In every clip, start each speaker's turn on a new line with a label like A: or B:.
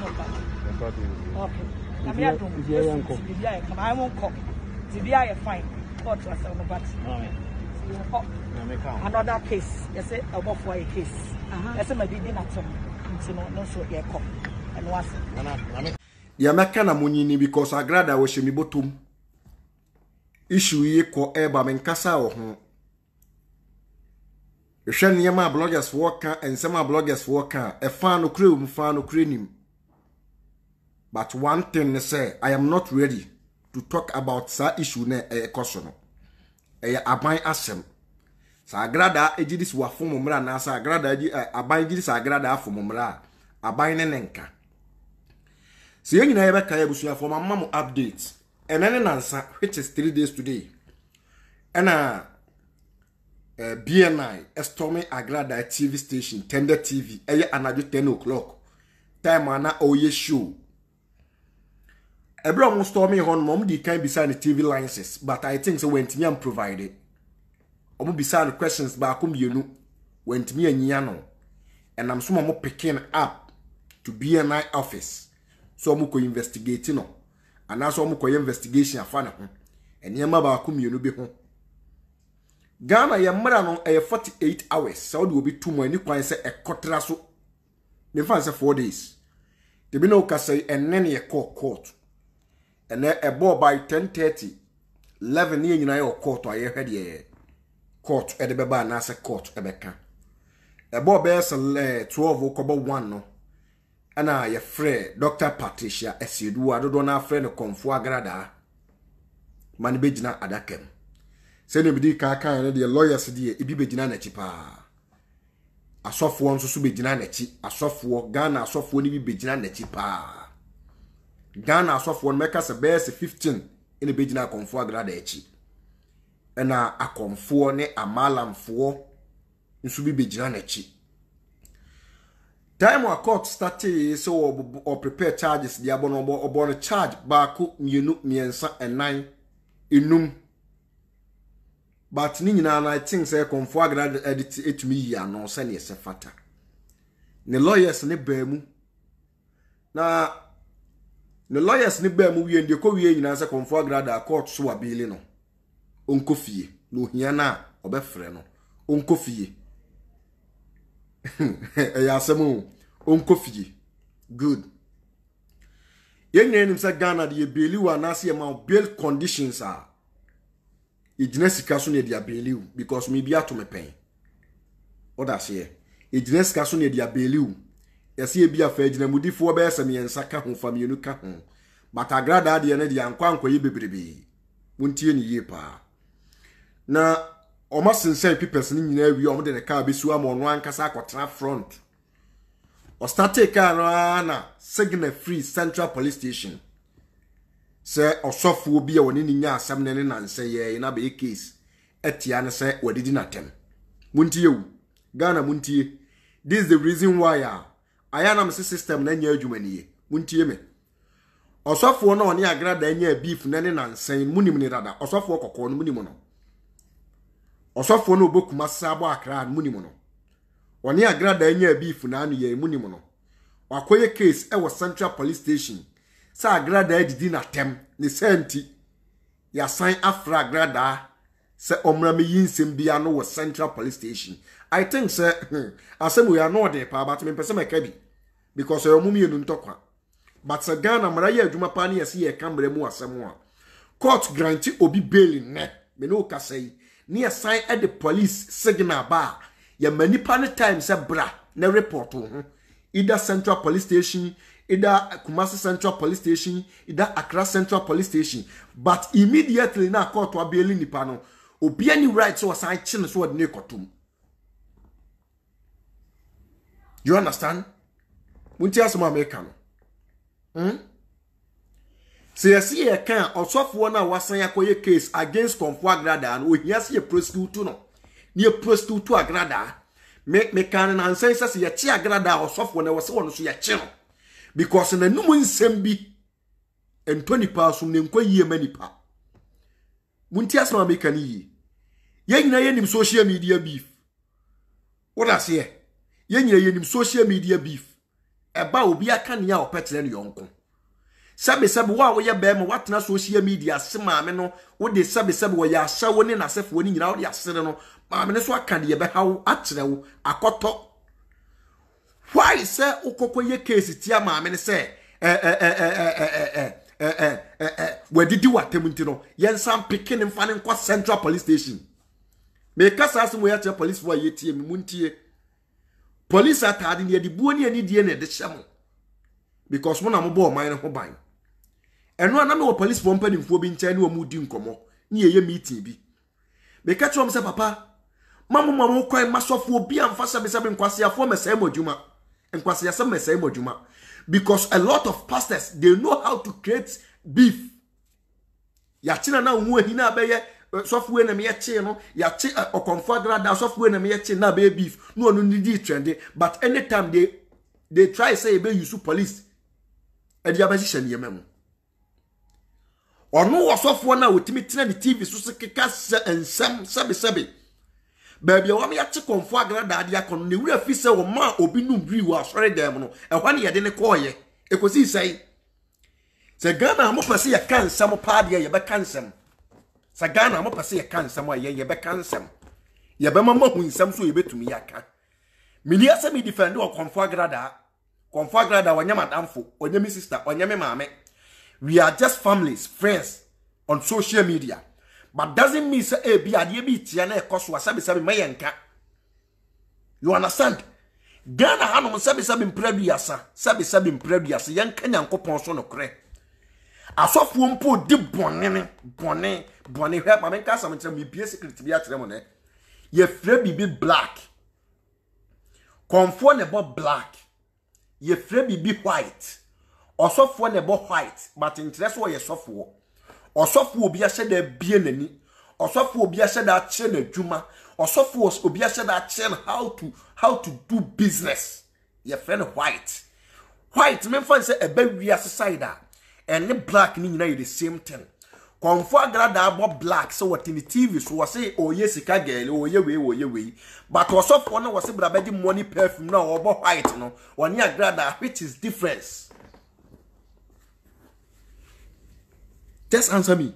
A: Okay. I'm here to be come. I won't come. To be fine. Court was on the bat. Another case. You say about for a case. I say my didn't at some. No, so yeah, come. And was.
B: Ya meka na munyini because agrada wo hye mi botom. Issue yi ko eba menkasa wo ho. Ehwe niyama bloggers work and some bloggers work e fan no kure fan no kure nim. But one thing they say, I am not ready to talk about that issue ne ekoso aban asem. Sa agrada ejidis wa fomo mra na sa agrada aban ejidis agrada afomo mra aban ne nenka. So you know ebe kaya busu for my mama updates. And then answer which is 3 days today. And BNI Stormy Agrada TV station, Tender TV, another 10 o'clock. Time ana oye show. Everyone Stormy on mom di can beside the TV licenses, but I think so when Timian provided. Omo beside the questions back you when Timia nyano. And I'm so more picking up to BNI office. So muko investigate no. And also muko investigation afana ho. And yema ba akum be ho. Ghana yamra no 48 hours. So do be 2 more ni kwan se e kotra so. Me fan se 4 days. They be no ka say and then ye court. And then a ball by 10:30 11 year nyina ye court aye hwede ye. Court e de beba na se court e beka. A ball be 12 okobo 1 no. Ana ye frɛ Dr. Patricia Esiedu adodo na frɛ no Komfo Agrada mani begina adakem se ne bidi ka ne de lawyers de ebi begina na chi pa asofo nso so begina na chi asofo Ghana asofo ni bi begina na chi pa Ghana asofo no meka se best 15 ene begina Komfo Agrada echi na akomfo ne amalamfo nso bi begina na chi. Time our court started so or prepare charges the abono charge baako mienu miensa and 9 inum. But ni nyina I think say Komfo Agrada edit etumi ya no se ne se fata. Ne lawyers ne baamu. Na ne lawyers ne baamu wie ndie ko wie nyina se Komfo Agrada court so abili no. Onko fie no hia na obefre no. Onko fie. Eyasemu onko fie. Good. Yenye nim sa Ghana de baili wa na se ma bail conditions are. Ejina sika so ne dia baili because me bia to me pen. Oda se ejina sika so ne dia baili. Yesi bia fa ejina mudifo be ese me yensa ka ho fa me enu ka ho. But Agrada de ne dia ankwa yi bebrebe. Muntie ni ye pa. Na Oma sincere people ni nyina wi omo de ne car besu am ono ankasa akotra front. O start car na Signal Free Central Police Station. Se osofo obi a woni nya asam ne na nse ye na be case. Etia ne se wadidi na tem. Muntie wu. Ghana muntie. This is the reason why aya na mse system na nya adwuma ni ye. Muntie me. Osofo na oni Agrada nya beef ne na nse munim ni rada. Osofo kokko no munim no. Osofo no bokuma sabo akra munimu no. Oni Agrada anya beef na anu ye munimu no. Wakoye case e wo Central Police Station. Sa Agrada edidi na tem ne senti. Ya sign afra Agrada se omra me yinsem bia no wo Central Police Station. I think say asem we are not there pa but me pese meka bi because e omumi enu ntokwa. But se Ghana mara ye adwuma pa na ye se ye kambre mu asem a. Court grant obi bail ne me no ka say near sign at the police signal bar. Ya manipa ne time se bra na report ho. Either Central Police Station, either Kumasi Central Police Station, either Accra Central Police Station. But immediately na court wa bail nipa no. Obi any right so assign chin so de kotum. You understand? Munti asoma America no. Se yesi ye kan osofo na wasan yakoye case against Komfo Agrada and ohia se ye prosecute no ne prosecute Agrada me kan na nsan se ye chi Agrada osofo na wose wono so ye chi no because na num nsem bi entoni pa so ne nkwa yie manipa munti asma me kan yi ye nyina ye nim social media beef what I say ye nyina ye nim social media beef eba obi aka ne ya opetre ne yonko sabe wa wo ye be ma watena social media se maame no wo de sabe wo ya hya wo ne nasefo ni nyina wo de asere no maame ne so aka de ye be hawo akyere wo akoto why say ukokoye case tia maame ne say wadidi watem ntino yensam pikin mfa ne nkwa Central Police Station me kasa asem we ya police for yetie me muntie police atade ne de buo ne ani die ne de hyem because mo na mo bo man ne ho ban eno na me wo police for mpanimfo bi nkyɛn ne wo mu di nkomo ne ye meeting bi me ka kyerɛ mo sɛ papa mamu kwan masofo obi amfa sabe nkwase afo mesai modwuma nkwase yasa mesai modwuma because a lot of pastors they know how to create beef ya china na hu ahina abeye sofo na me ye no ya chi okonfo grada sofo na me ye na be beef no onu ndi trend but anytime they try say be use police e dia basisha ne yemam onu wasofo na wotimi tena ni TV so sekeka ensem sabe baby wa me yache konfo agrada ade akon ne wura fi se wo ma obi num bri wa sore dem no e hwa ne ye de ne koye ekosi sai se Ghana mo pese ye kan sam pa de ye be kan sam se Ghana mo pese ye kan sam ye be kan sam ye be mama hu nsam so ye betumi yaka mini ase mi defend o konfo agrada wanya madamfo wanya mi sister wanya me maame we are just families friends on social media. But doesn't mean say be ade bi tia na ekoso sabe mayenka. You understand? Ghana hanom sabe mpraduasa, sabe mpraduasa yanka nyankopon so no kre. Asofo mpo di bone hwe ma menka sam nkyere me bie secret bi akyere mo ne. Ye frɛ bibi black. Konfo ne bo black. Ye frɛ bibi white. Osofo ne bo white, but nkyere so ye sofo. Osofo obi ahye da bie nani osofo obi ahye da akye na dwuma osofo obi ahye da akye how to do business your friend white men fan say eba wiase side and black ni nyina the same thing konfo agrada abo black so what in the TV so was say oye sika girl oye we but osofo no was say bra bedi money perfume na obo white no oni agrada which is difference. Just answer me.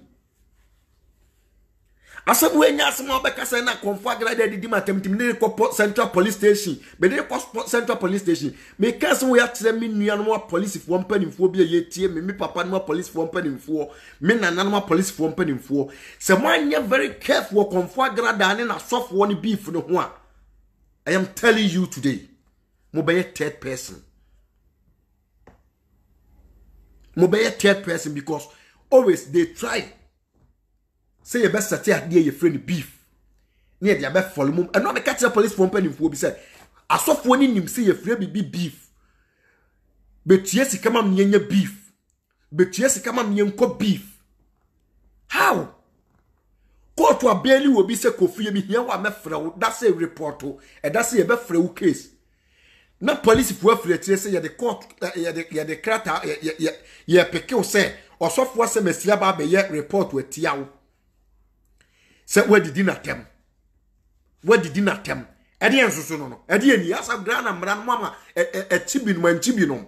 B: Asem we nya asem obeka say na konfo agrada didi matemtim ne ko Central Police Station. Be dey ko Central Police Station. Me kan say we atle me nua no police fo mpanimfo bi ye tie me papa no police fo mpanimfo, me nana no police fo mpanimfo. Se mo anya very careful konfo agrada ne na sofo ne beef no ho a. I am telling you today. Mo be third person. Mo be third person because always they try say your best sati ade your friend beef near their best follow mum and no me catch the police for mpanimfo bi say asofo ni nim say your friend be beef betie sika ma menya beef betie sika ma menyenko beef how court wa beli wo bi say Kofi mi hia wa mefrɛ wo that say report o and that say your be frɛ wo case na police fo afrɛ tire say the court ye the krata ye peke say osofo ase mesia ba be ye report wetia wo se wadidi na tem ede ensoso no ede eni asa Ghana mra no mama chibi no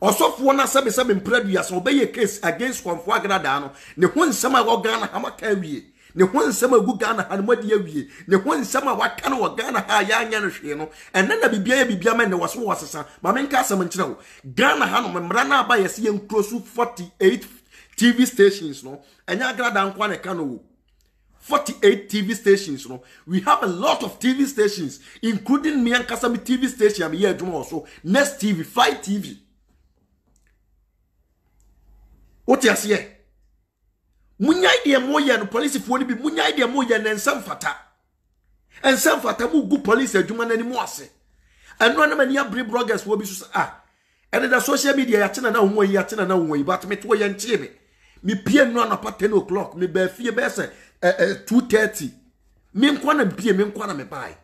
B: osofo na sabe mpradu asa obeye case against konfo agrada no ne ho nsem a wo Ghana ha maka wie ne ho nsem a gu Ghana ha no modi awie ne ho nsem a waka no wo Ghana ha ya anya no hwe no enne na bibia ma ne woso wosesa ma menka asem nkyere wo Ghana ha no mra na aba yesi ye nkrosu 48 TV stations no enya agrada nkwa ne ka no 48 TV stations no we have a lot of TV stations including me and Kasami TV station am here adwuma also Next TV 5 TV what you say munya idea moya no police fo ni bi munya idea moya na nsam fata mu gu police adwuma na ni mu ase eno na mani abre bloggers wo bi so and the social media ya tena na wo yi but me to ye ntie me pie no na pa 10 o'clock me ba fie be say 2:30 me nkwa na pie me nkwa na me buy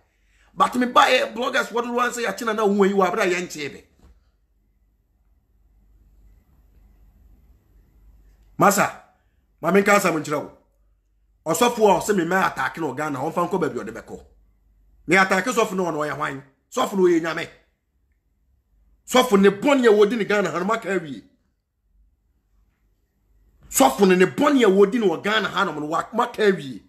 B: but me buy bloggers what do say ya tena na wo yi wa bra ye ntie be masa ma me nka asam nkyerɛ wo osofo o se me ma attack no Ghana on fa nko ba bi ode beko me attack sofo no ye hwan sofo no ye nyame sofo ne boni e wodi ni Ghana hanoma ka wie sofo ne boni e wodi ni Ghana hanoma no wa ka wie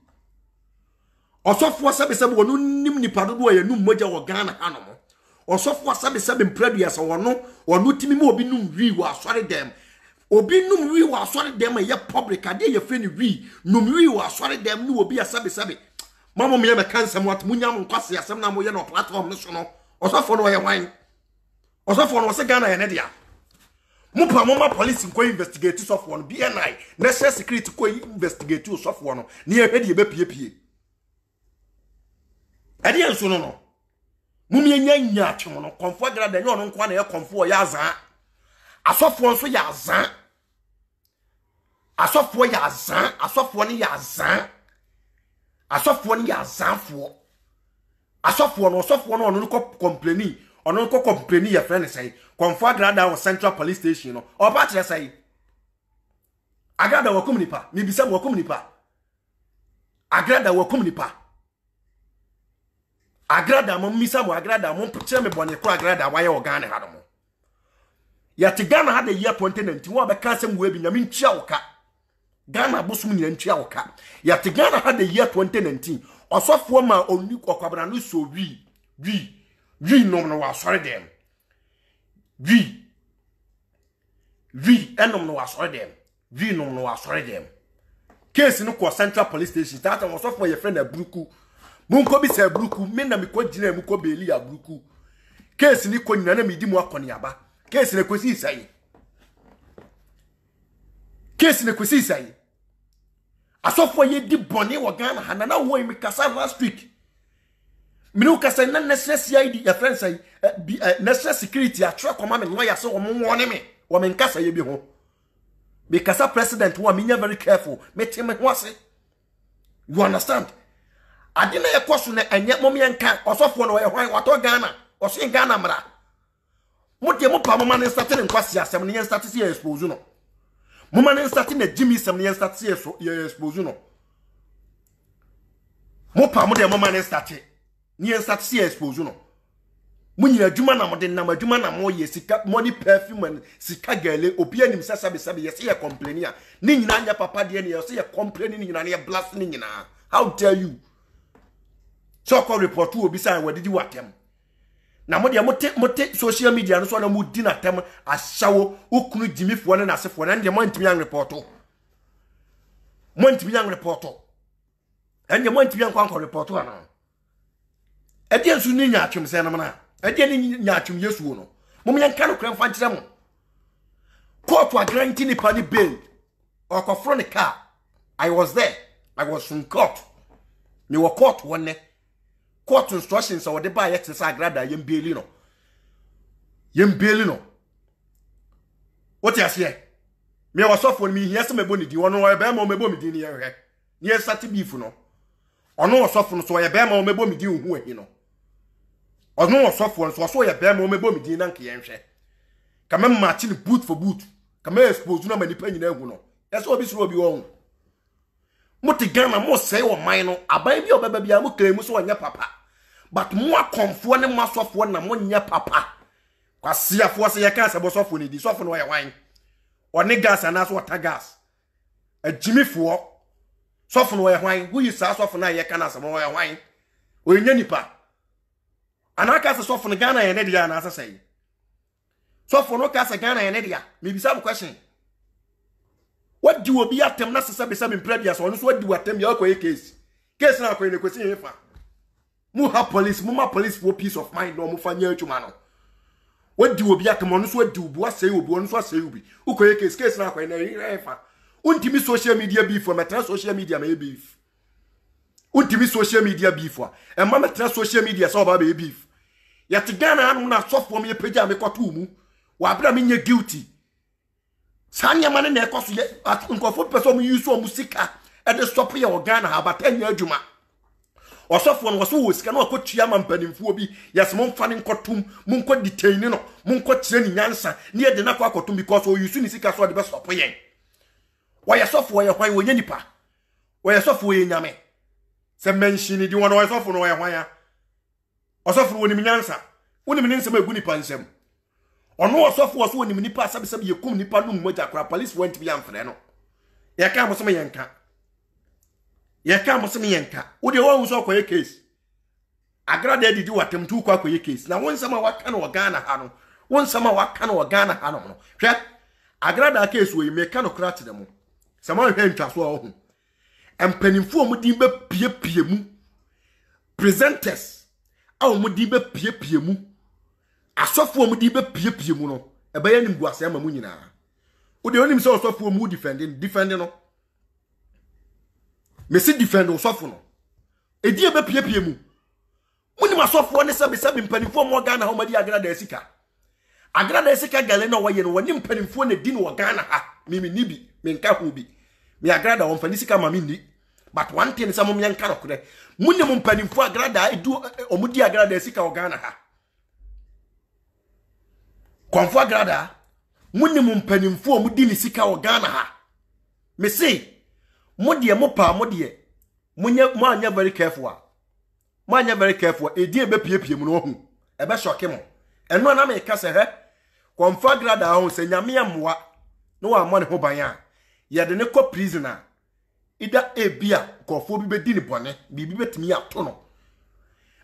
B: osofo sabe wonu nim nipa dodo ya num moja wo Ghana hanoma osofo sabe mpradua so wono timi mo obi num wi wa asore dem obi num wi wa asore dem ye public ade ye fe ni wi num wi wa asore dem ni obi sabe mama me cancer mo atmunya mo kwase asem na mo ye no platform no so no osofo no ye wan osofo no se Ghana ye ne dia mo pa mo ma police ko investigate osofo no BNI national security ko investigate osofo no ne ye hwede ye be pie ade enso no mumye nya atwe no konfo gra da nyo no nkwa na ye konfo ya azan asofo nso ya azan asofo ya azan asofo ni ya azan asofo ni ya azanfo asofo no no ko complaini ono ko complaini ya friend say konfo gra da wo Central Police Station no oba kire say agrada wo komunipa mi bisa wo komunipa agrada wo komunipa agrada mo misa mo agrada mo picture me bone ko agrada wa ye Ghana ha no ya te Ghana ha the year 2019 wo be ka sem wo bi nyame ntia wo ka Ghana bosum nyina ntia wo ka ya te Ghana ha the year 2019 osofo ma oni okwabra no so wi nom no wa sore dem wi enom no wa sore dem wi nom no wa sore dem case no ko Central Police Station tata osofo ye friend abruku munko bi se bruku me na me ko gina mu ko beli ya bruku case ni ko nyina na me di mu akoni aba case ne kwesi sai asofo ye di boni wo Ghana hana na wo mi kasa last week minu kasa na national CID ya friend sai national security a track come me lawyer so wo wone me wo me kasa ye bi ho because president wo me very careful me teme ho ase you understand adina ye koso na enye mom ye nka osofo no ye hwan wato Ghana osin Ghana mra mode mo pa mama ne start ne nkwase asem ne start se expose no mama ne start na Jimmy sem ne start se expose no mo pa mode mama ne start se expose no munyina adwuma na mode na adwuma na mo ye sika money perfume and sika gele obi anim sabe ye se ye complain ya ni nyina anya papa de ne ye se ye complain ni nyina ne blast ni nyina how dare you so call report to obi say wadidi watem na mo de mote social media no so na mo di na tem ahyawo okunu jimifo ne na asefo na de mo ntimi an report ende mo ntimi an kwan report ana e de nsu ni nya atwem se na mana e de ni nya atwem yesu no mo yan kan kran fa nkire mo court wa grant ni pani bail or ko front the car I was there I was in court me wa court wonne court instructions so de ba yet say agrada yem beli no what you say me was so for me here some eboni di wono e be ma o mebo mi di ni ye ni e sati beef no ono was so for so ye be ma o mebo mi di hu ahi no ono was so for so ye be ma o mebo mi di na nke ye nhwe kama match ni boot for boot kama expose na manipa nyina hu no e so obi suro obi won muti Ghana mo say wo man no aban bi obaba bia mo claim so wonya papa but mo akonfo ne mo asofo na mo nya papa kwasiafo se ye kan se bo sofo ni di sofo no ye wan one gas ana so water gas ajimifo sofo no ye wan who you say sofo na ye kan ase mo ye wan onya nipa anaka se sofo no Ghana ye ne dia na asasai sofo no ka se Ghana ye ne dia me bisa mo question what do obi atem na sesa be mpredua so no so what do atem ya akoye case na akoye ne kwesi hefa mu ha police mu ma police for peace of mind no mu fanya atuma no what do obi atem no so what do bu asey obi no so asey obi ukoye case na akoye na hefa untimi social media beef metra social media ma beef untimi social media beef e ma metra social media so ba be beef ya te Ghana anu na sofo me pagya me kwato mu wa abra me nya guilty sanya mane na ekoso ye nkofo peso mu use o musika e de stop ye Ghana ha batanya adwuma osofo no so wo sika na akotua mampanimfo bi yes mo mfa ne nkotum mo nko detain no mo nko kire ni nyansa ne ye de na kwa akotum because o use ni sika so de be stop yen wa ye sofo ye hwan wo nya nipa wa ye sofo ye nyame se mention di wono wa sofo no wa ye hwan ya osofo wo ni nyansa wo ni nsem egu nipa nsem ono osofo oso onim nipa asabe yekum nipa no mmoja kora police went be amfre no ye ka mo so yenka wo de wo so akoye case agrada didi watem tu kwa akoye case na wonsama waka no Ghana ha no wonsama waka no Ghana ha no hwe agrada case wo yimeka no kra tede mo sama hwe ntwaso a ho empanimfo mu din be pie mu presenters a mu din be pie mu asofo mu din be pie mu no ebe ya nim guase ama mu nyina wo de onim se asofo mu defend no me se defend asofo no edi ebe pie mu munim asofo ne sabe mpanimfo mo Ghana ha ma di agrada esika gale na waye no wani mpanimfo ne di no Ghana ha mimi nibi me nka ho bi me agrada won fani sika ma ni but one thing is amom yanka no kure munim mpanimfo agrada edu omudi agrada esika o Ghana ha konfo agrada munim mpanimfo omudi ni sika o Ghana ha me say modie mo pa modie mo anya very careful edi ebe pie mu no hu ebe shoke mo eno na me ka se he konfo agrada ho se nyame amwa no wa mo ne ho ban a ye de ne ko prisoner ida ebia kofo bi bedi ni bone bibi betimi ato no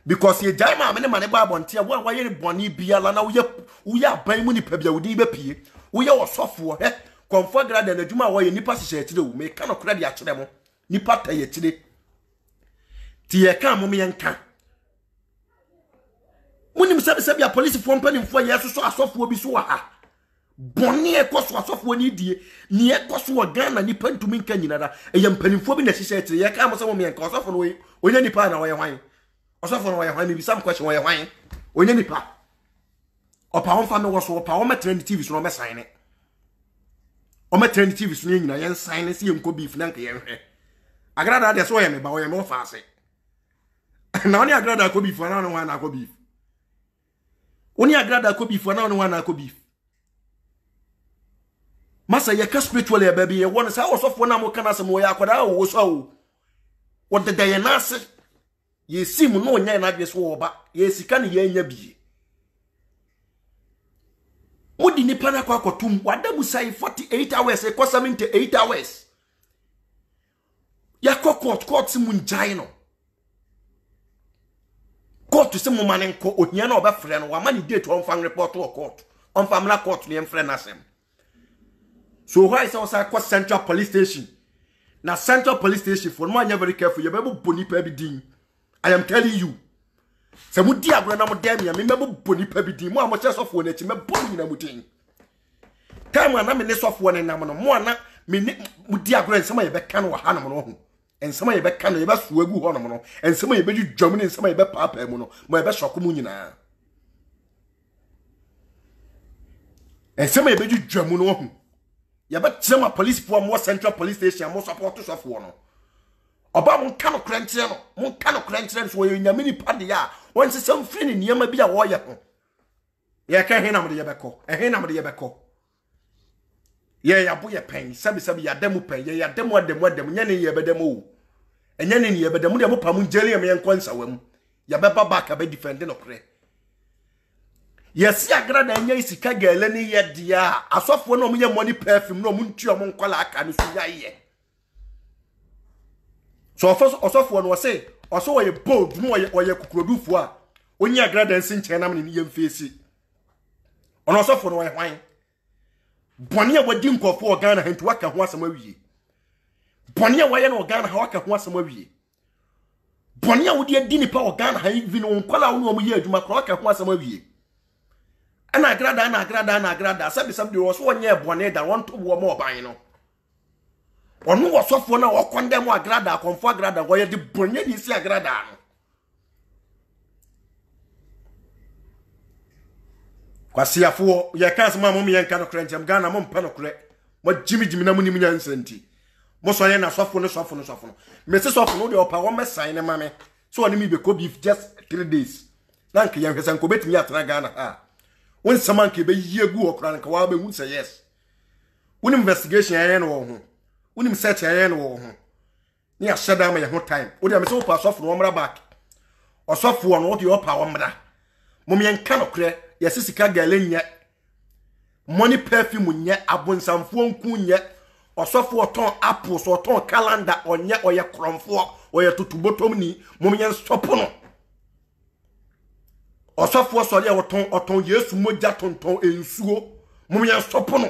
B: because ye jai ma me ne mane ba bonte a wo ye ni bone bia la na wo ya ban mu ni pa bia wodi be pie wo ye osofo he konfo agrada na djuma wo ye nipa hihye tire wo me ka no kra de a kire mo nipa ta ye tire ti ye ka mo me yanka munim sabe police fo mpanimfo yeso so asofo bi so ha bonni ekoso asofo ni die ni ekoso wo Ghana nipa ntumi nka nyinara eye mpanimfo bi na hihye tire ye ka mo se mo me yanka asofo no onya nipa na wo ye hwan asofo no wo ye hwan me bi sam question wo ye hwan onya nipa opa won fa me wo so opa wo metrend TV so no me sign ne o metrend TV so nyina yen sign ne se ye nko beef na nka ye hwe agrada de so ye me ba wo ye me wo fa ase na oni agrada ko beef na no hwan na ko beef oni agrada ko beef na no hwan na ko beef masa ye ka spiritual ya baby ye won sa osofo na mo kana se mo ya akoda wo so wo de de na se ye sim no nya na adwe so wo ba ye sika ne ye nya bi mudi ni pana kwa kotum wadamu sai 48 hours e ko 78 hours ya court simu njai no court se mo manen ko ohia na obafre no wa mani date on fan report to court on family court ne mfre na sem so why say osa ko Central Police Station na Central Police Station for no anya very careful you be boni pa bi din I am telling you se mu di agro na mo dem ya me boni pa bi din mo amo che sofo na chi me boni nyina mu din time na me ne sofo ne nam no mo na me mu di agro nsema ye be kan wa ha no no ho ensema ye be kan ye be so agu ho no no ensema ye be dwam ne ensema ye be papa mu no mo ye be shoko mu nyina ensema ye be dwam no ho ya be tsema police for mo Central Police Station mo support sofo no oba mo kan krantre no mo kan krantre so ye nyame ni pade ya won se sam free ni niam bi a wo ye ho ye ka he na mo de ye be ko ye ya bo ye pen sabi ya demu pen ye ya demu nya ne ye be demu o enya ne ye be demu de mo pa mo jeli me enko nsawam ya be baba ka be defend no kre yes agrada enya isika gele ni ye dia asofo no mo ye money perfume no mo ntua mo nkwala aka no so ya ye so osofo no say oso wo ye bold no wo ye kukurodufo a onya agrada nsin nkyɛn nam ne ye mfesi ono osofo no wo ye hwan boni a wadi nkofo o Ghana hantu waka ho asɛm awie boni a waye no Ghana ha waka ho asɛm awie boni a wodi adi nipa o Ghana ha even nkwala wo no mo ye adwuma kro waka ho asɛm awie ana agrada sabi de wo so onye boni da won to wo mo ban no onu wo sofo na wo condemn agrada konfo agrada wo ye de boni ni si agrada no kwasiafo ye kan sama mo me yanka no kra ntem Ghana mo mpa no kra mo jimi na mo nim nyansanti mo so ye na sofo no me se sofo no de opa wo me sign ne mame so oni mi be ko beef just 3 days na nke yan hwesan ko betimi atra Ghana ha won sama nke be yiegu okra nka wa be hu say yes won investigation yan no wo ho won search yan no wo ho ni a shada ma ye ho time wo de me se opa sofo no mra back osofo no wo de opa wo mra mo me yanka no kra yesisika galenya money perfume nye abonsamfo nku nye osofo ton apples or ton calendar onye oye kromfo oye tutubotom ni momyen stopo no osofo sori oton Yesu moja tonton ensuo momyen stopo no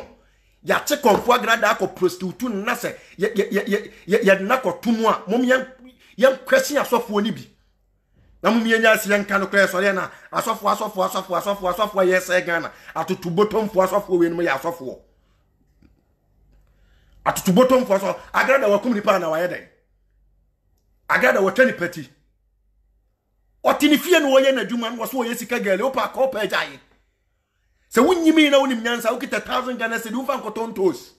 B: ya che konfo agrada akọ prostitute na se ye na ko tumu a momyen yan kwesi asofo ni bi na momyen nya se yan kan ko sori na asofo yes Ghana atutubotom fo asofo we no ya asofo atutubotom fo so agrada wakum nipa na waye den agrada wotani pati otini fie no woye na dwuma no so woye sika gale opa ka opa ajaye se wunyimi na wonim nyansa wukita 1000 Ghana cedi unfa nkotontos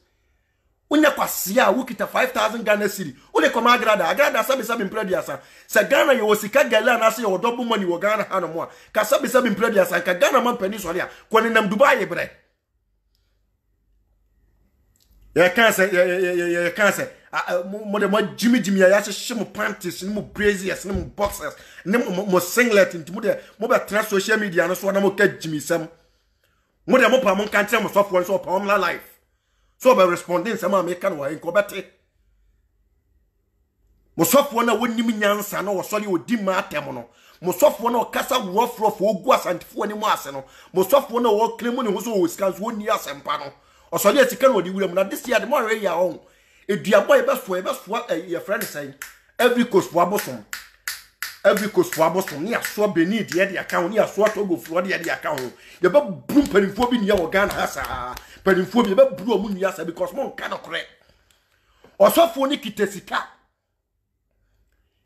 B: unya kwasia wukita 5000 Ghana cedi ule koma agrada sabi mprediasa se Ghana yo sika gale na se yo double money wo Ghana ha no mo ka sabi mprediasa ka Ghana man pani so ya kwani nam Dubai bre ya cancer mo de mo Jimmy ya hye mo panties ni mo braziers ni mo boxers ni mo singlet nti mo de mo be tra social media no so na mo ka Jimmy sam mo de mo pa mo kan tire mo sofo so pa omla life so be responding sam America no wa en ko bete mo sofo na wonim nyansa na wo sori odi ma atem no mo sofo na okasa rough ogu asantifo ni mo ase no mo sofo na wo claim ni ho so wo sika so ni asempa no osori etika no di wuram na this year the more ya on eduabo e be so your friend say every coast for abosom ni aso Benin de account ni aso Togo flo de account ye be brum panimfo bi nia wo Ghana hasa panimfo bi be bru omu nia sa because mon ka no kore osofo ni kitesika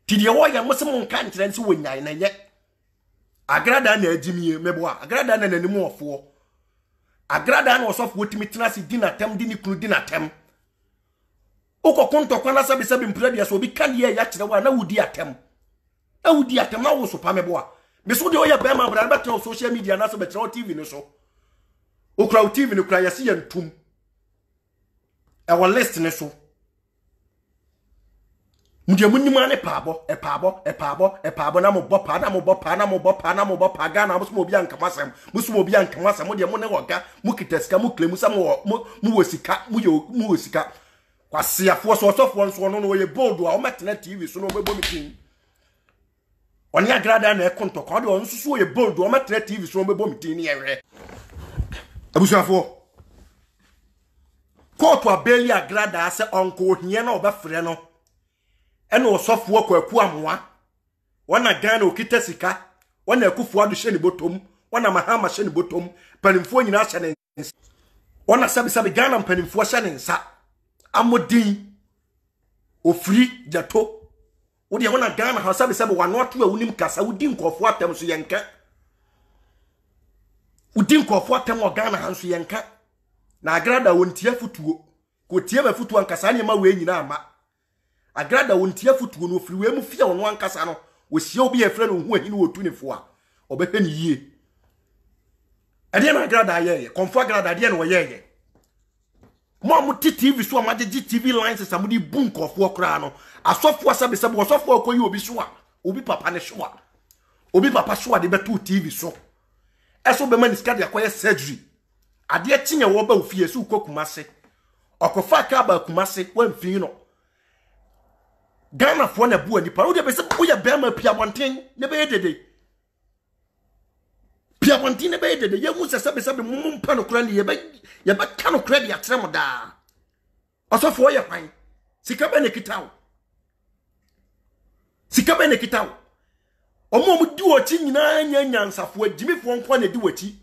B: ti de wo ya mo se mon ka nkyere nse wonyan na ye agrada na agimie mebo agrada na nanimu ofo agrada na osofo otimi tenase dinatem dini kunu dinatem ukokonto kwana sabi mpredia so bi kan ye ya kire wa na wudi atem na wo so pa mebo a me so de oya ba ma bra ba tell social media na so be tell TV no so okra TV no kra yase yantum e wa list ne so mudia munima ne paabo na mo bopa Ghana mo obi ankamasem mo de mo ne woga mo kiteska mo klemu sam mo wosika mo wosika kwasiafo so sofo no ye bold a o metena TV so no bebo mitin oni agrada na ekonto kwa de on susu ye bold o metena TV so no bebo mitin ne yere abusuafo koto abeli agrada ase onko hie na obefre no eno osofo kwaku amwa wana Ghana okita sika wana akufu adu hye ne botom wana mahama hye ne botom panimfo nyina hye ne wana sabi Ghana panimfo hye ne nsa amodin ofri jato wodi wana Ghana ha sabi wano ato awunim kasa wudi nkofo atem so yenka wudi nkofo atem o Ghana ha so yenka na agrada wontia futuo ko tie ba futuo ankasa ne ma we nyina ama agrada wontia futuo no ofri we mu fia ono ankasa no wosia obi e frɛ no hu ahini wotu ne fo a obehwe ne yie ade na agrada ye konfo agrada de na wo ye mo TV so ma de TV lines samudi bun kofo kra no asofo sabe osofo akoyi obi so a obi papa ne so a obi papa so a de betu TV so eso be man iska de akoye surgery ade akinye wo ba ofie so kokumase okofa ka ba kumase wamfin no Ghana fo na bu ani pa wo de be se wo ya be ma pia bonten ne be dede pia bonten ne be dede ye hu se sabe mum mpa no kra ne ye ba ka no kra de atrem da osofo ye kwan sika be ne kitawo omo di wachi nyina nya nyansafo agimifo nko na di wachi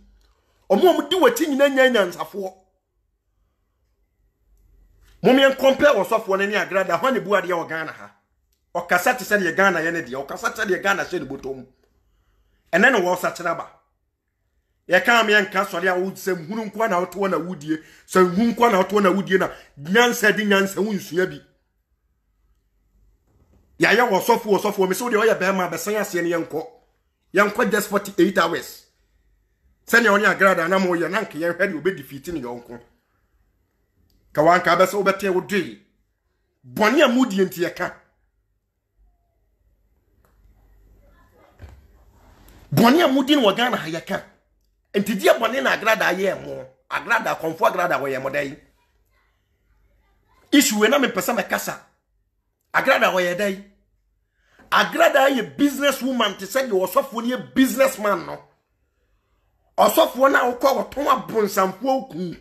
B: omo di wachi nyina nya nyansafo momien compare osofo ne agrada ho ne buade ya Ghana ha okasa te se de Ghana ye ne de okasa te de Ghana hye ne botom ene ne wo sa kyeraba ye ka me nka sori a wo se hunu nko na woto na wudie se hunu nko na woto na wudie na nyansa di nyansa wunsua bi ya ya osofo me so de oya be ma be san ase ne yenko just 48 hours se ne oni agrada na mo ye na nka ye hwede obe defeat ne yonko kawanka be so obete wodwe boni amudi enti ye ka boni amudi no Ghana ha ye ka enti dia boni na agrada ye mo agrada konfo agrada wo ye modai issue we na me pesa me kasa agrada wo ye dai agrada ye business woman te say wo sofo ne businessman no osofo na wo ko woton abonsamfo oku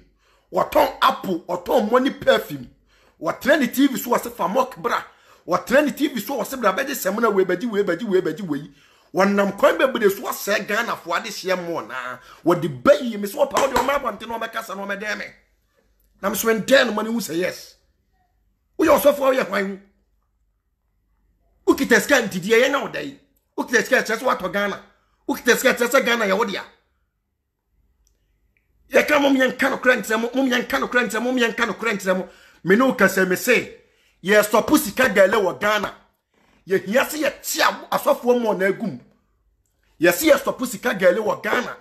B: woton apple woton money perfume woton the TV so wose famok bra woton the TV so wose bra beje semna we beji we wonam kwan bebre so ase Ghana fo ade hye mo na wo de bayi me so pa wo de o ma bonte no mekasa no me de me na me so enten money hu say yes wo yo sofo ye hwan ukiteska ntidie ye na odai ukiteska chese wato Ghana ukiteska chese Ghana ye wodia ye ka mom yen kan okrantremo mom yen kan okrantremo me no kase me say ye stopu sika gale wo Ghana ye hiase ye tia asofo mo na agum ye se ye stopu sika gale wo Ghana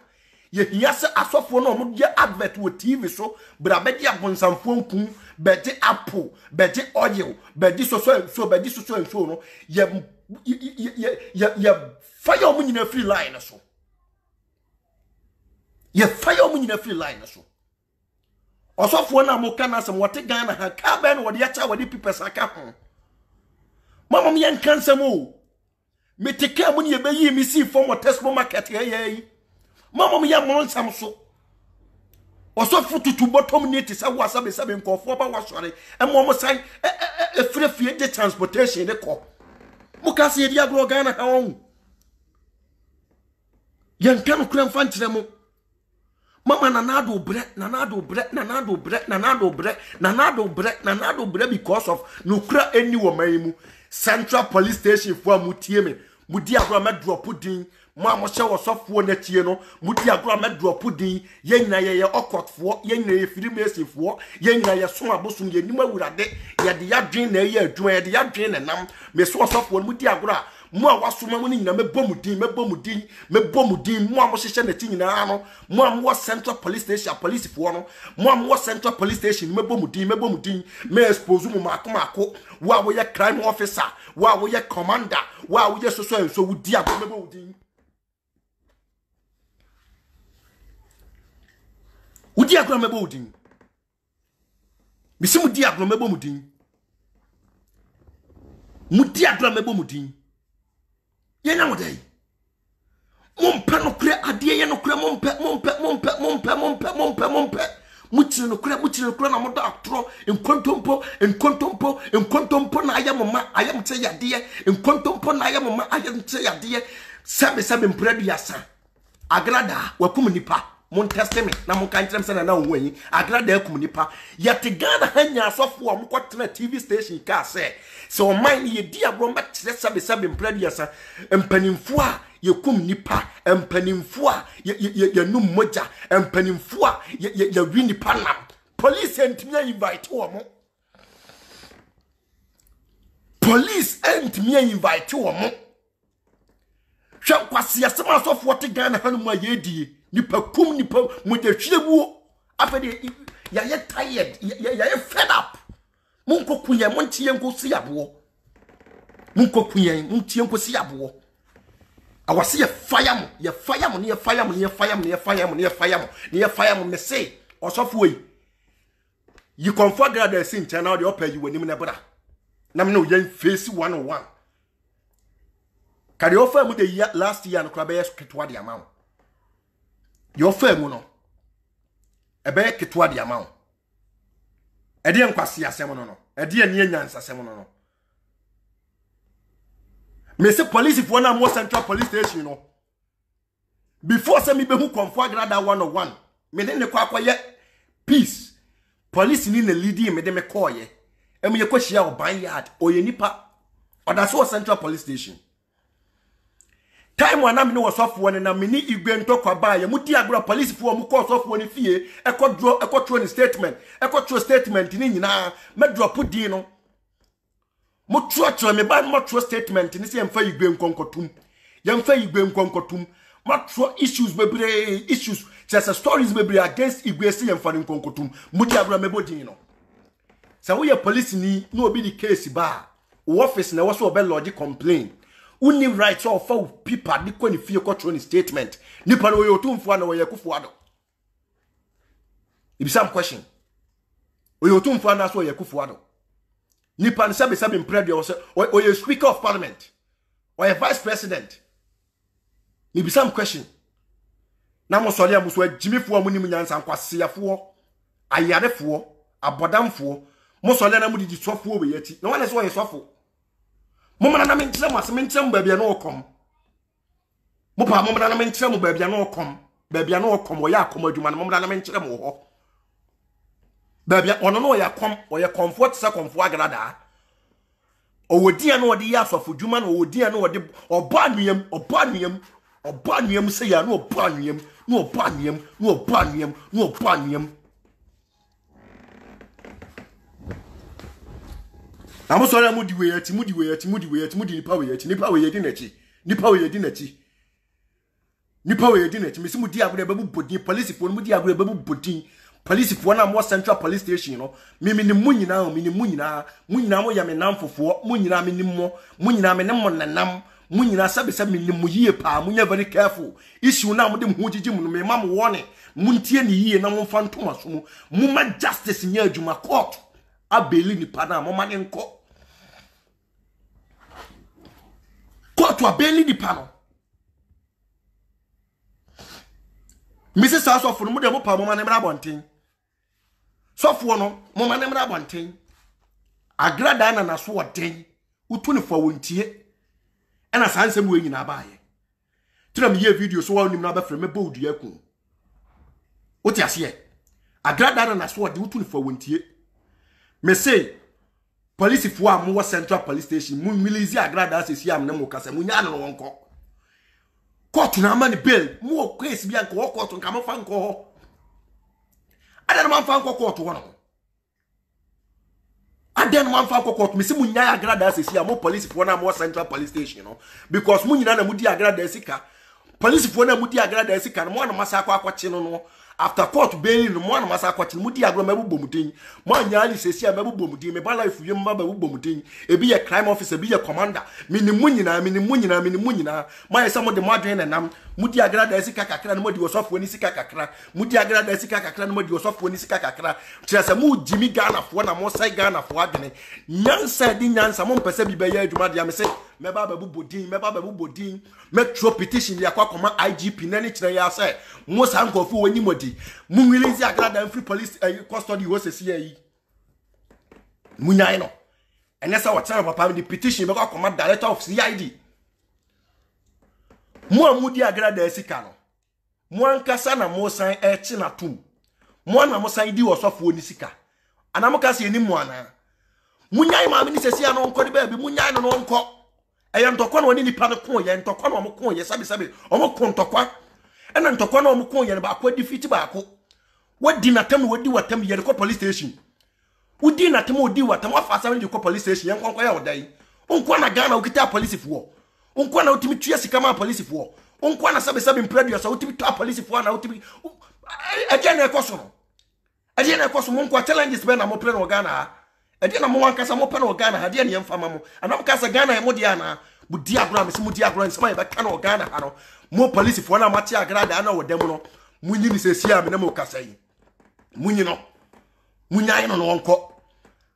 B: ye hiase asofo no mo ye advert wo TV so bra be dia bonsamfo nkun beje apple beje oil beje so beje so no ye fire omu nyina free line so ye fire omu nyina free line so osofo na mo kana sem wote Ghana ha ka be no wode ya cha wode pipes aka ho mama me yan kansam o me teka mu ne be yi mi si form of Tesco market ye mama me yan mo nsam so osofo tutu bottom ni te sa wasa be sabe nkofo ba wasore emo mo san efrefie de transportation de ko mo ka se ye dia gro Ghana ha won yan kan kura mfa nkyere mo mama nanado bre because of no kura eni wo mayimu Central Police Station for mutie me mudi agro ma drop din mo mo hye wo sofo na tie no mudi agro ma drop din ye nyina ye okotfo ye nyina ye firimesifo ye nyina ye so abosum ye nim awurade ye de yadwen na ye adwuma ye de yadwen na nam me so sofo mudi agro mo a wasoma mo nyina mebom din mo a mo hye na ti nyina no mo a mo Central Police Station police fo no mo a mo Central Police Station mebom din me expose mo mako wa wo ye crime officer wa wo ye commander wa wo ye so wudi agro mebom din wudi agro mebom din bisi mudi agro mebom din mudi agro mebom din ye na modai mompe no kure ade ye no kure mompe muchire no kure na modo atro enkontompo na ayam tse yade enkontompo na ayam tse yade sabe mpredu yasa agrada wakum nipa mon test me na mon kan trem se na wonyi agrada akum nipa yate Ghana hanya asofo a mokotena TV station ka se so man ye dia bro mbetire sabe mpredu yasa empanimfo a yekum nipa empanimfo a ye num moja empanimfo a ye wi nipa na police entimi invite wo mo police entimi invite wo mo hwe kwase asema asofo te Ghana hanu ma yedie nipa kum nipa mo de hwebuo afede ya tired ya fed up munkokuye montie nkosi yabo munkokuye montie nkosi yabo awase ye fire mo me say osofo we you comfort God the sin channel the upper you wenim ne bra na me no yan face 101 kare offer mu the last year no kra be ketwa de amount your firm no ebe ketwa de amount ede enkwase asem no ede anie nyansa asem no me say police if one more Central Police Station no before say me be who comfort grada 101 me ne kwa ye peace police ni na leading me de me call ye em ye kwahia oban yard oye nipa odaso Central Police Station time wana me no wasofo ne na me ni igwe ntokwa ba ye mudi agro police fo mu call sofo ne fie ekotro ni statement ni nyina me drop din no mo tuatua me ba mo tro statement ni se yemfa igwe nkonkotum ma tro issues bebre issues just stories bebre against igwe se yemfa nkonkotum mudi agro me bodin no sa wo ye police ni no obi di case ba office na wo so be lodge complain uni rights of for people di ko ni fie ko tro ni statement ni pa no yo tumfo na wo ye kufu ado Ibisam question. Oye otumfo anaso oye Kufuado. Nipa ne sabe imprede oye speaker of parliament. Oye vice president. Ibisam question. Na mo sole amuso agimifo amunim nyansa nkwaseyafo ayarefo abodamfo mo sole na mudi sofo we yati na wane so oye sofo mo mana na menkyere mo asem nkyere mo babia na okom mo pa mo mana na menkyere mo babia na okom babia na okom oye akom adwuma na mo mana na menkyere mo ho babia ono no oye comfort sa comfort agrada owodia na odi ya asofo dwuma na owodia na odi obanuam se ya no obanuam Amo so na mudi we yati nipa we yedi nachi mesi mudi agure babu bodin police fo mudi agure babu bodin police fo na mo central police station no me ni munyina mo ya me namfofo munyina me ni mo nanam munyina sabe me ni mo yie pa munya very careful issue na mo de ho jiji mu me mam wone muntie ni yie na mo fantoma so mu ma justice nya adwuma court abeli ni pa na mo ma nko court abeli ni pa no Mrs. Sasofo mu de mo pa mo ma ne mra bonten sofo no mo ma ne mra bonten agrada na so oden utu ne fo wontie ena sansem we nyina baaye tira me ye video so wa nim na ba frɛ me bold yakun oti ase agrada na so oden utu ne fo wontie me say police fo am wo central police station mu milizi agrada asesi am na mo kasa mu nya no wonko court na amani bail mu case bi anko court nka mo fa nko ho ada na man fa nko court ho no ada na man fa nko court me si mu nya agrada asesi am police fo na mo central police station no because mu nyina na mu di agrada asika police fo na mu di agrada asika no mo na masa akwache no after court bail no mo na masa akwache mu di agrada mabu bomutin mo nya ali sesi am mabu bomutin me ba life yem mabu bomutin e bi ye crime officer bi ye commander me ni mu nyina ma yesa mo de mo adwen na nam mu di agrada asika kakra no mo di osofo ni sika kakra mu di agrada asika kakra no mo di osofo ni sika kakra kyerese mu jimi Ghana fo na mo sai Ghana fo adwene nyansa di nyansa mo mpese bi be ye adwuma dia me se me ba babu bodin me tro petition ya kwa koma IGP na ni kyerɛ ya se mo san kofu woni modi mu release agrada free police custody wo sesi yi mu nyai no enesa wo kyerɛ papa di petition be kwa koma director of CID mo amudi agrada esika no mo ankasa na mo san echi na tum mo na mo san di osofo ni sika anamoka se ni mo ana munyai ma ni sesi ano nko de ba bi munyai no nko eya ntokwa no ni nipa no ko ye ntokwa no mo ko ye sabi o mo ko ntokwa ena ntokwa no mo ko ye ba ko defeat ba ko wadi natam wadi watam ye ko police station wudi natam wadi watam afa sa ni ko police station ye nkonko ya odai onko na Ghana ukita police fo onko na utimi tuya sika ma police fo onko na sabi impredio sa utimi to police fo na utimi eje na ekoso no eje na ekoso mo nko challenges be na mo plan o Ghana edi na mo wankasa mo pena o Ghana ha de ne yemfama mo anam kasa Ghana e mo dia na budi agro me mudi agro nsema e be ka na o Ghana ha no mo police fo na mate agrada na wo dem no munyi ni sesi am na mo kasa yi munyi no munyai no no nko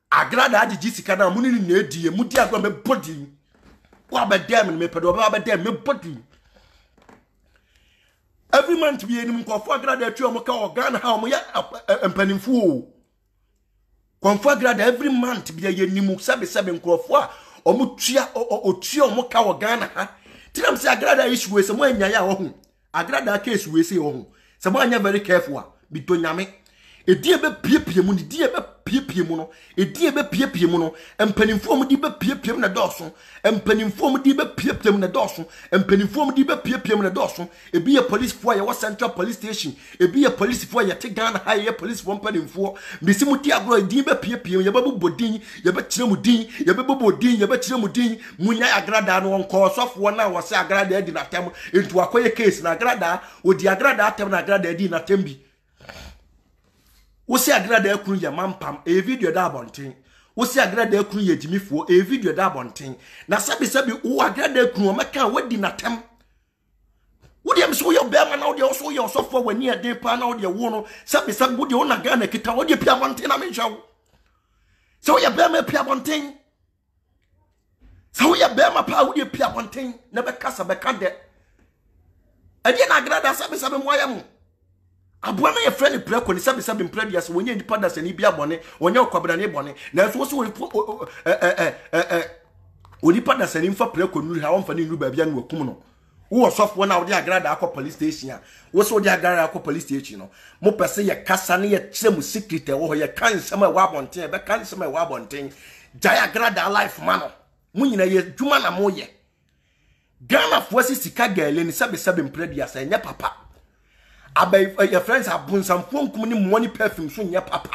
B: agrada agigi sika na munyi ni na edie mudi agro me body wa be dem me pedo ba be dem me body every month bi enim ko fo agrada atu mo ka o Ghana ha mo ya empanimfu Konfo agrada every month bi ye nimu sabe nkrofo a omutua otua omuka wo Ghana ha tinam se agrada issue we se mo anya ya wo hu agrada case we se wo hu se mo anya very careful a bi to nyame edie be piepie mu ni die be piepie mu no edie be piepie mu no empanimfo mu di be piepie mu na doso empanimfo mu di be piepie mu na doso empanimfo mu di be piepie mu na doso ebi ye police fo ye wo central police station ebi ye police fo ye te Ghana ha ye police fo empanimfo bisi mu di agro edie be piepie ye babu bodin ye be kire mu din ye be bodin ye be kire mu din munya agrada no nko sofo na wo se agrada edi na tem entu akoye case na agrada odi agrada atem na agrada edi na tem bi wo se agrada akunu ya mampam e video da abonten wo se agrada akunu ya jimifuo e video da abonten na sabi wo agrada akunu o meka wadi natem Would you so your bear now? You also your software when near day pan out your wono. Sabi would you own a gun? A kita would you pay one thing? I mean, so your bear may pay one thing. So your bear my power would you pay one thing? Never cast a back there. Again, I grad as Sabi why am Abuana your friend break when Sabi previous when you independence and Ibia bonnet when you're Cabernet bonnet. Now, what's when you put us an info play could have for new baby and work. Who was off one out there, grad police station. What's all the grad police station? Mo per se, your Cassani, a chim secret, or your kind summer wabon thing, but kind summer wabon thing. Jaya grada life, mano. Munina, ye, Jumana moye. Ghana forces Sika girl in 77 previous and your papa. I bet your friends have been some phone money perfume soon, your papa.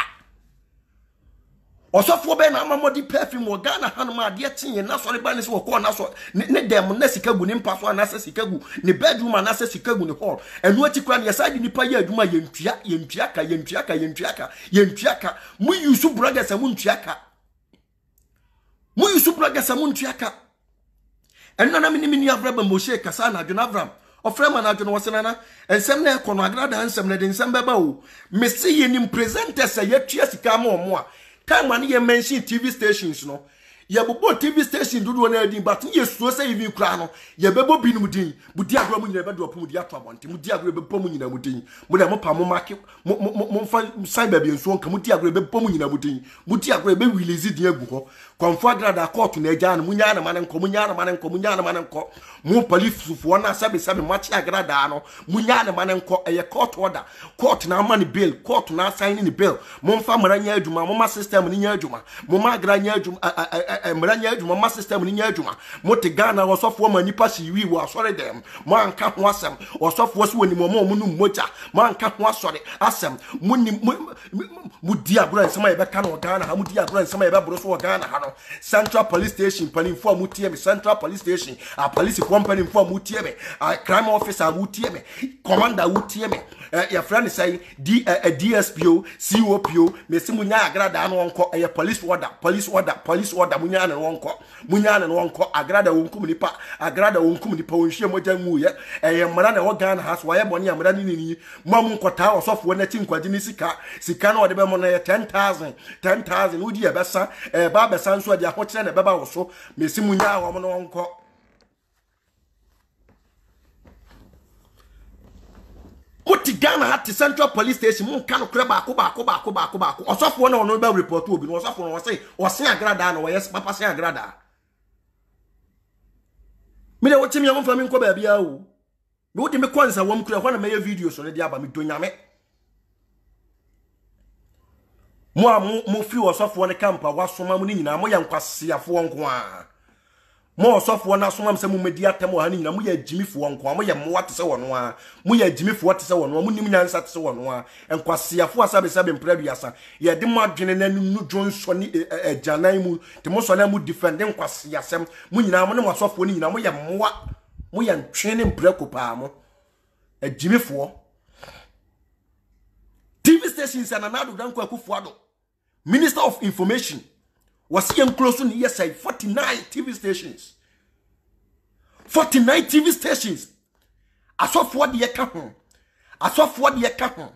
B: Also for ben amamodi perfume or Ghana hanuma dear tin and naso banis or corner so ne dem nesikagu nimpaso anase sikagu ne bedroom anase sikagu ne hall and what you can your side nipa ye aduma yentwiaka mu yusu brothers and muntwiaka and nana mini avraba moshe kasana jonavram ofrema na jono wasenana ensem na ekono agrada ensem na de ensem beba o mesi ye nim presenters ye twa sika ma omo a time when you mention TV stations, no, you bobo TV station do one edin, but you so say even crano, you bebo binudin, Budia Gromu never do a Pudia Tramonti, Mudia Grebe Pomuna Mudin, Mudamo Pamomaki, Sign baby and so on, Camutia Grebe Pomuna Mudin, Mutia Grebe release it near Buho, Confagra court to Nejan, Munyana man and Comunana man and co, Mo police for 177 much agradano, Munyana man and co, a court order, court now money bill, court now signing the bill, Monfa Maranya Juma, Mama system in Yajuma, Mama Grania Maranya Juma system in Yajuma, Motegana was off woman Nipashi, we were sorry them, Man can't wasam, or soft was when Momo Munu Moja, Man can't was sorry, Assam, Mudia Brand, some ever can or Ghana, Mudia Brand, some ever Broso Ghana, Central Police Station, Panin for Mutieme, Central Police Station, a police company for Mutieme, a crime officer Mutieme, Commander Mutieme, your friend is saying DSPO, COPO, Messimunya Agrada and Wonko, a police order, Munyan and Wonko, Agrada Wonkumipa, Agrada Wonkumipa, Shemojamuya, a Marana Ogan has wire money, Marani, Mamun Kota, or soft one thing, Quadinisika, Sicano, the Bemona, 10,000, Udia Bessa, Baba Sanso, the Hotel, and Baba also, Messimunya, Wonko. What Ghana at the Central Police Station, Moon can crab back. Or soft one on no report to be was off on say, or say a grada, or yes, Papa say a grada. Mina what me on from Baby. What me quans a woman could have made videos on the Diaba me doing yame. More few or soft one camp, was from Mamuni, and Moyan Quasia for one. More soft one as some media temo honey, and we are Jimmy for one quam, we are what to say one, we are Jimmy for what to say one, Munians at so one, and Quasia for Sabin Previasa, ye demagin and new John Sonny Janaimu, the most solemn defending Quasiasem, Munina was off winning, and we are training Precopamo, a Jimmy for TV stations and another Danko Kufuado, Minister of Information. Was he close to yes, 49 TV stations. 49 TV stations. I saw 4 the account. I saw 4 the account.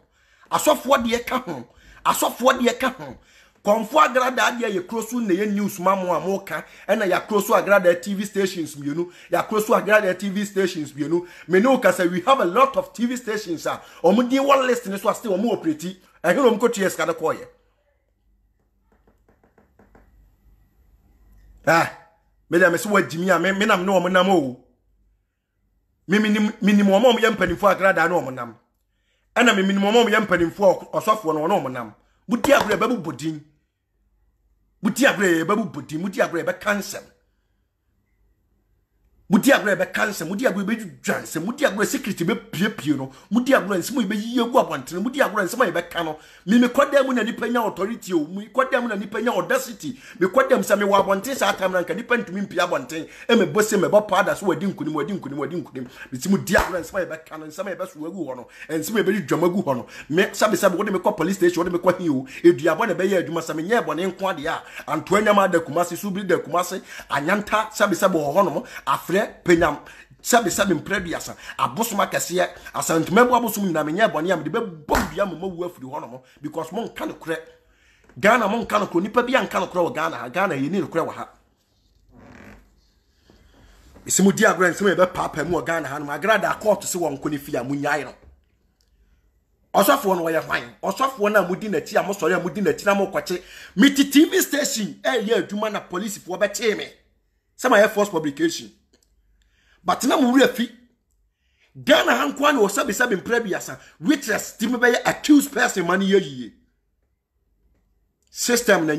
B: I saw 4 the account. I saw 4 the account. Comfort grada ya close to the news mamu amoka and ya close to agrada TV stations, you know. Ya close to agrada TV stations, you know. Menoka say we have a lot of TV stations, sir. Omudi one listeners was still more pretty. I hear them go to yes, can call you. Madam, so what Jimmy, I mean, I'm no monamo. Minimum yamping for a grad, I know monam. And I'm minimum yamping for or soft one or no monam. Would you agree about pudding? Would you agree about pudding? Would you agree about cancer? Would you agree about cancer? Would you agree about Johnson? Would you agree secret to be Piano? Would you agree and some be you go one to would you agree and some back cano? Me quite them when a depending authority, we quite them when a depending audacity, we quite them some one thing at time and can depend to me Pia one thing, and me boss him about partners who didn't couldn't, with some dear and some back cano and some of us will go on, and some very drama go on. Make some what they call police station, what they call you, if you are one a bay, you must have been one in Quadia, and 20 de Kumasi, Subi de Kumasi, and Yanta, Sabisabo Honomo, Afre, Penyam. sabe mpreduasa abosoma kase asantmebo abosom nyina menye bone am de be bombia mo wu afiri ho no because mon kan kure Ghana mon kan kure nipa bia kan kure wo Ghana ye ni kure wo ha isimu dia grand isimu be papa mu wo Ghana ha no agrada court se won ko ni fia munyae no osofo no ye hwan osofo na mudi na ti amosori amudi na ti na mokwache miti TV station ye adwuma na police fo be che me sama Air Force publication but na mu refi Ghana hankwa na osabe mprebiasa witness ti me be accused person man ye system na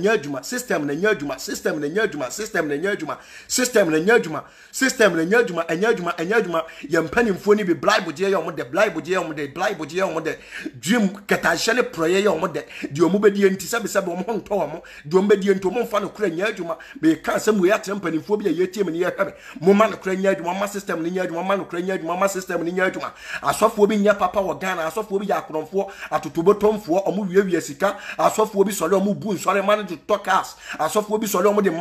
B: nyadwuma anyadwuma ye mpanimfo ni be bribe je ye omde dream katahye ne proye ye omde de omubedi enti sabe omo honto omo de omubedi enti omo mfa no kura nyadwuma be ka asem we atre mpanimfo bi ye tie me ye hwebe mo ma no kura nyadwuma ma system ne nyadwuma ma no kura nyadwuma ma system ne nyadwuma asofo bi nya papa wo Ghana asofo bi ya akronfo atotobotomfo omo wiewia sika asofo bi sole omo nsore man to talk us asofo bi sole omo de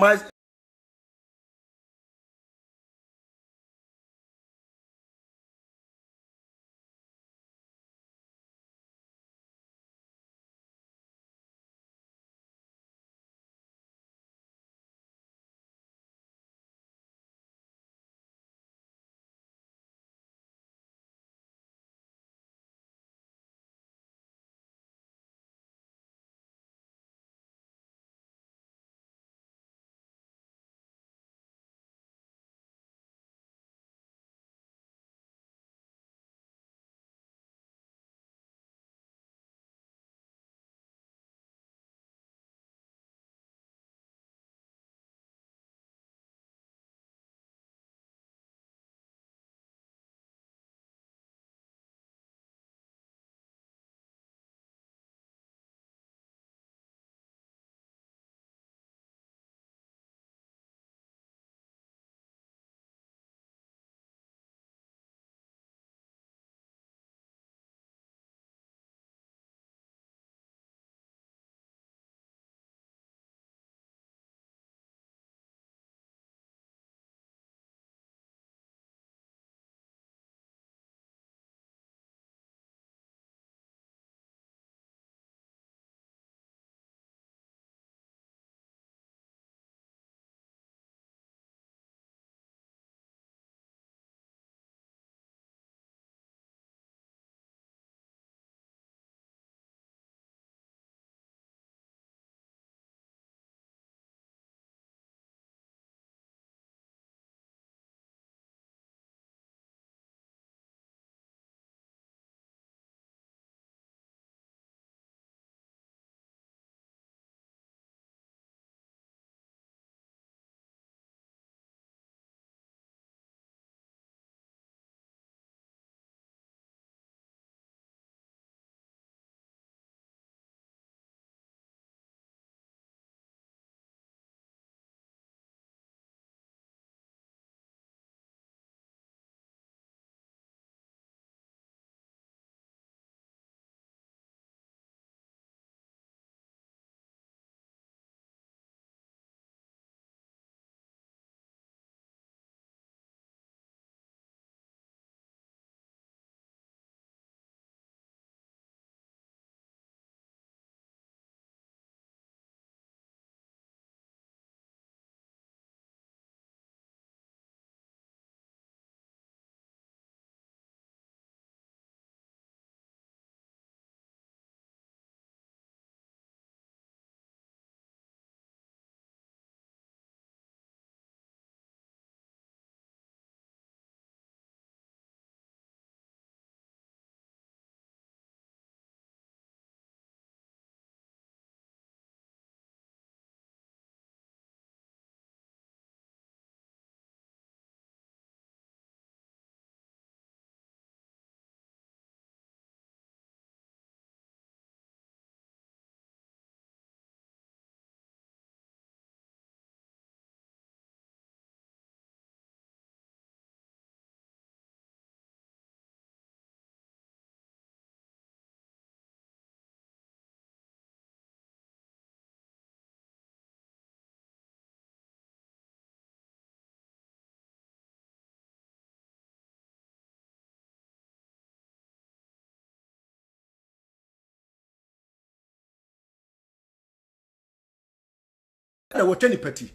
B: na wotani pati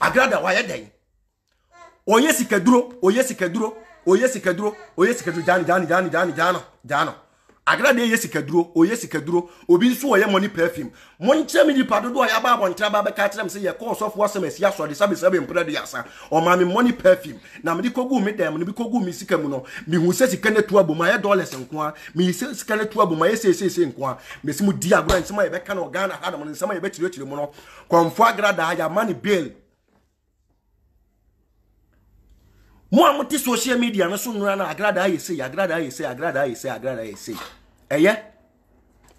B: agrada wa ye den oye sikaduro jano agrada ye sikaduro obi nso oye money perfume monche mi dipa dodo ya ba bontra ba be ka tram se ye cause of SMS ya so de sabe mpra de asa o ma me money perfume na me kogu me dem ne bi kogu mi sika mu no mi hu se sika na tu aboma ye dollars nko a mi se sika na tu aboma ye se nko a me se mu di agora nsema ye be ka na Ghana ha mo nsema ye be chire mu no konfo agrada ya money bill mo amuti social media no so nura na agrada ayese eye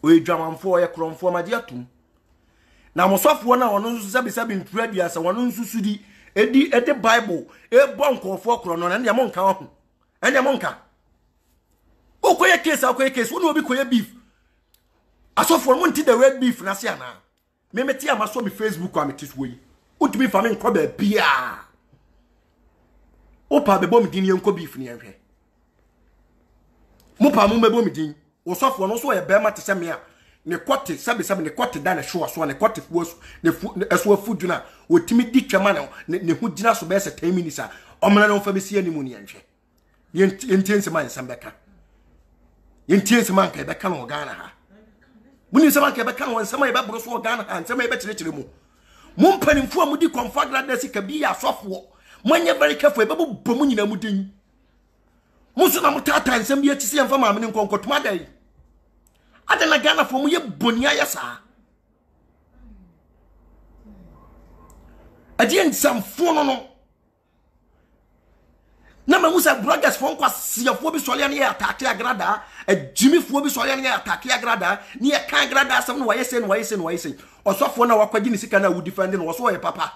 B: o edwamanfo ye kromfo maje atum na mosofo na wono nso sabe ntura diasa wono nso sudi edi bible e bon konfo kro no na ne mo nka ho ene mo nka okoye case wono obi koye beef asofo mo nti the red beef na se ana me meti amaso mi Facebook a meti so yi utumi fa me nko ba bia opa bebo mi din yenko beef ni enhwe mopa mo mebo mi din osofo no so ye be ma te se me a ne kote sabe ne kote da na hwo so ne kote fuo ne eso afudu na otimi di twema ne hu gina so be se 10 minutes a omna no fa be si animu ni enhwe yentense man sambeka yentense man ka be ka no Ghana ha muni se man ka be ka no nsema ye be bro so Ghana ha nsema ye be kire mu mo mpanimfo a mudi confederate sika bi ya asofo Manya very careful, babu bomuni na mudin. Musu na mutata nsem ye tisi yamfa maamene nkonkotuma dai. Ade na Ghana fo mu ye bonia ya sa. Ade nsam fo no. Na mamusa bloggers fo nkwa siafo bi sole ne atake agrada, Jimmy fo bi sole ne atake agrada, ni e kan agrada asem no waye se. Osofo na wakwaji ni sika na wo defend no so ye papa.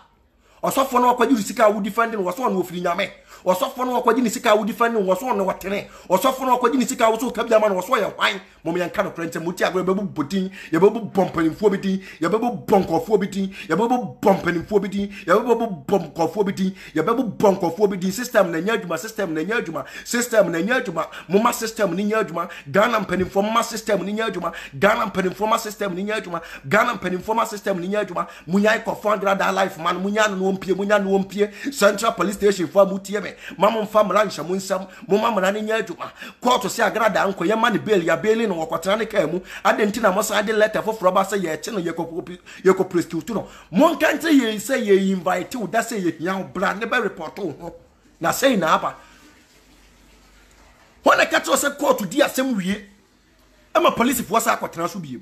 B: Osofo no akwaji sika wo defend no so no ofiri nyame osofo no akwaji ni sika wo defend no so no watene osofo no akwaji ni sika wo so kabia ma no so ye hwan mom yan ka no prente muti agro bebu bodin ye bebu bompanimfo bidin ye bebu bonkofo bidin ye bebu bompanimfo bidin ye bebu bomkofo bidin ye bebu bonkofo bidin system na nyaduma moma system ni nyaduma Ghana mpanimfo moma system ni nyaduma Ghana mpanimfo moma system ni nyaduma Ghana mpanimfo moma system ni nyaduma munyai ko 400 life man munya no wompie Central Police Station for mutie me mama mfa mrancha munsam mama mrane nya adwuma court se agrada anko ye man bail ya bail no wokwatana ne ka mu adenti na mosa ade letter for ba say ye che no ye ko prostitute no mon kan say ye invite u da say ye hia bra ne be report ho na say na aba wona ka to say court di asem wie ama police fo sa akwatana so biem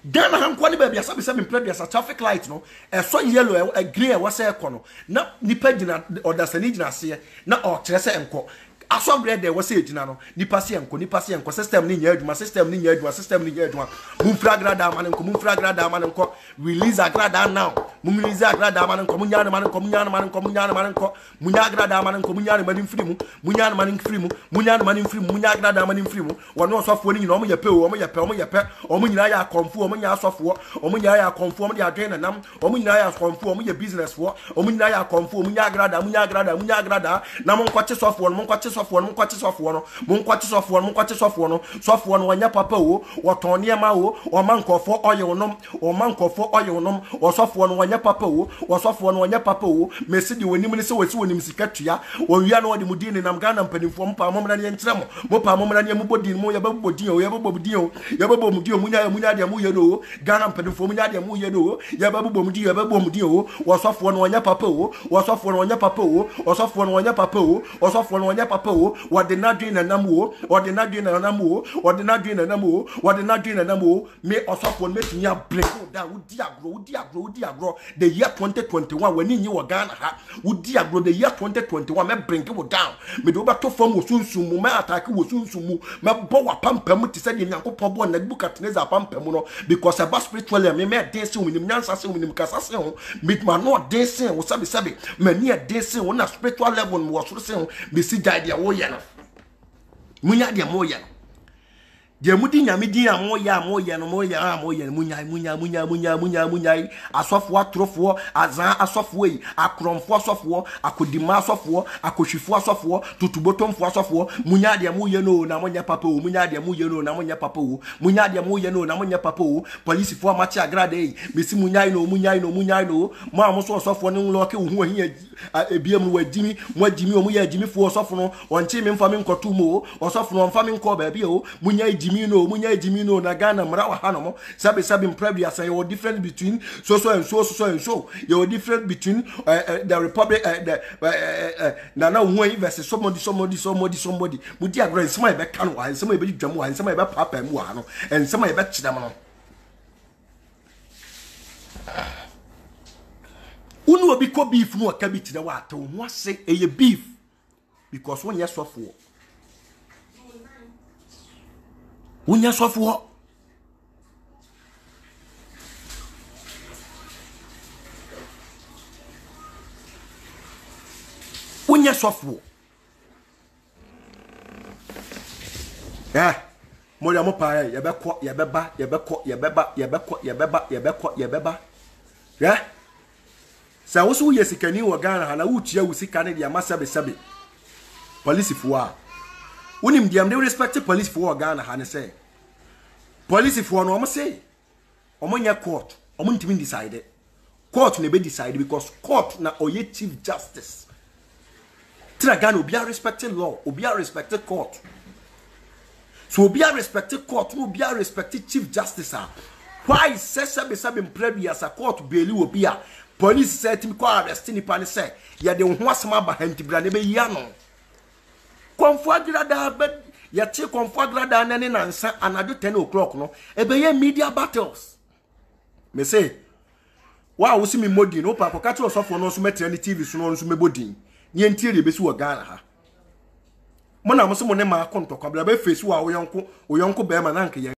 B: Ghana hankwa ni baby asabe se mpred ya traffic light no so yellow green e wasa ekono na nipa gina odasani gina se na o kire se enko aso grade wasa egina no nipa se enko system ni nya adwuma mumfra grada manenko release agrada now release agrada manenko munya manenko munya agrada manenko munya manenfrimu munya agrada manenfrimu wono osofo ni nyina omo yepe omo nyina ya konfu omo nya asofo omo nya ya konfu omo ya adwen nam omo nyina ya konfu omo ya business fo omo nyina ya konfu omo nya agrada na monkwache sofo no sofo no wanya papa wo wotone ma wo o mankofo oye wonom osofo no wanya papa wo mesidi wonim ne se wasi wonim sikatua wonwia no wode mudin ne nam Ghana mpanimfo mpa momna ne nkyeremo mopa momna ne mubodin mo ya babodin munya de mu ye do Ghana mpanimfo munya de mu ye do ya babomudin o osofo no wanya papa wo wade na dwen na namu me osofo metumi abreak da wudi agro the year 2021 when nyi wo Ghana ha wudi agro the year 2021 me bring wo down me do ba to fam wo sunsun mu me attack wo sunsun mu me bo wa pampam ti se de Nyankopon bo na Nebukadnezar pampam no because about spiritually me dance wo nim nyansa se wo nim kasa se ho me ma no dance wo sabe me ne dance wo na spiritual level wo so se ho me si guide ya wo ye no munya de mo ye de mudi nyame din amoye no moye munyai asofo atrofo azan asofo yi akromfo asofo akodima asofo akohwifo asofo tutubotomfo asofo munya de moye no na monya papa o munya de moye no na monya papa o munya de moye no na monya papa o police fo amachi agrade yi mesi munyai no mo amoso asofo ne nlo ke hu ahia ebiem wadimi mo adimi o moye adimi fo asofo no onche me mfa me nkoto mo asofo no mfa me nko ba bia o munya Jimmy no na Ghana mra wa hanomo sabi improve ya say you difference between so and so you difference between the republic na won versus somebody mudi agro nsema e be kan wa nsema e be dwam wa nsema e be papa mu wa no nsema e be chidam no unu obi ko beef no ka bi tire wa ato ho ase eye beef because won yes sofo Unya sofo Unya sofo Moya mo pa yebeba sa wo so yesikani wo Ghana ha na wutia wusika ne dia masabe police fuwa unim diam they respect police for Ghana ha ne say police for no say omonya court omontimi decide court ne be decide because court na oye chief justice tira Ghana obi respected law obi respected court so obi respected court no obi respected chief justice why sabe impreview as a court beli obi police said him call arrest ni pa ne say ya de ho asema ba hantibra ne be ya no Comfort-grada bed yet comfort-grada nani nansa another 10 o'clock no ebeye media battles me say wow see me modi no pa kokati osofo no so metre ni TV so no so mebodin ni entiere be si wo Ghana ha mo na mo so mo ne ma kontokwa bla be face wo oyonko be ma na nke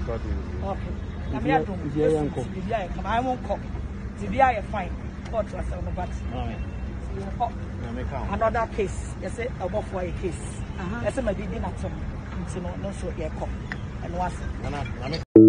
A: Okay. I'm here to come. I won't come. TBI fine. Court was on the back. Another case. You say about for a case. I said my did not so no so yeah come and was